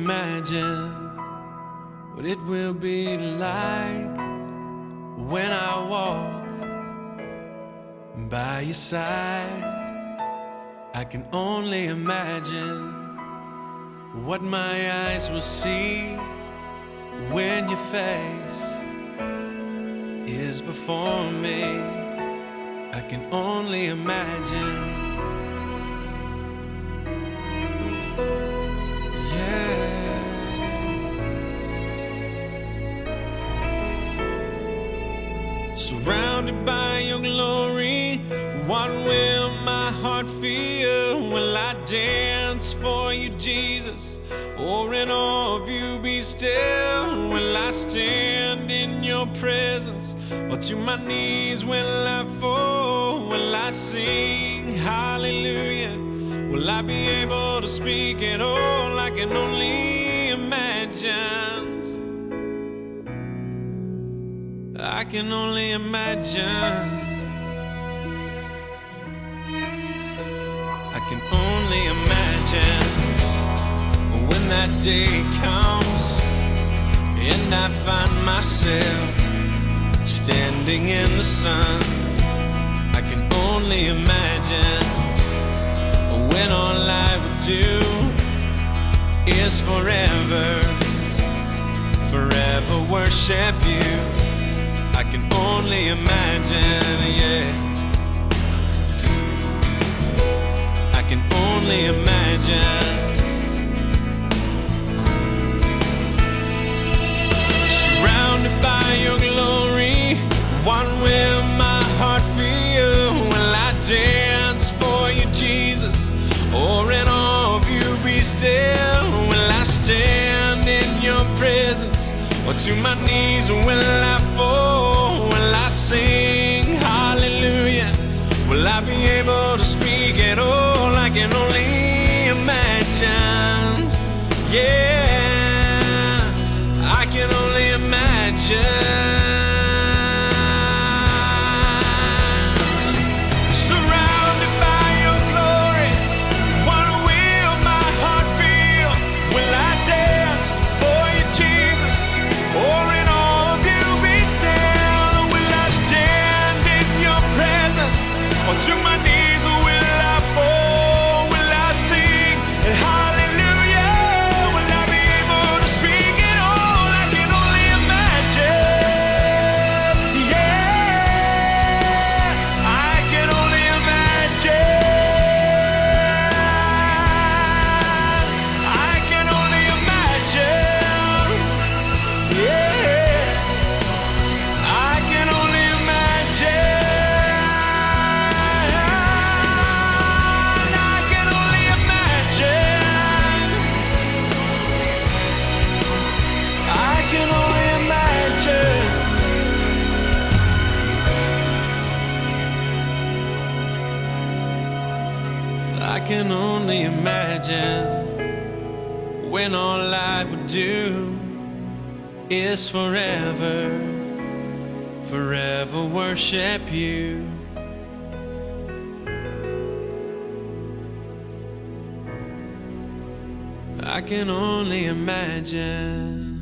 imagine what it will be like when I walk by your side. I can only imagine what my eyes will see when your face is before me. I can only imagine. Surrounded by your glory, what will my heart feel? Will I dance for you, Jesus? Or in awe of you be still? Will I stand in your presence? Or to my knees will I fall? Will I sing hallelujah? Will I be able to speak at all? I can only imagine. I can only imagine. I can only imagine when that day comes and I find myself standing in the sun. I can only imagine when all I would do is forever worship you. I can only imagine, yeah. I can only imagine. Surrounded by your glory, what will my heart feel? Will I dance for you, Jesus? Or in awe of you be still? Will I stand in your presence? Or to my knees will I fall? Will I sing hallelujah? Will I be able to speak at all? I can only imagine. Yeah, I can only imagine. Surrounded by your glory, what will my heart feel? Will I dance for you, Jesus? Or in awe of you be still? Will I stand in your presence? Or to my knees will I fall? Will I sing hallelujah? Will I be able to speak at all? I can only imagine. Yeah, I can only imagine. I can only imagine. Yeah, I can only imagine. I can only imagine. I can only imagine. I can only imagine when all I would do is forever worship you. I can only imagine.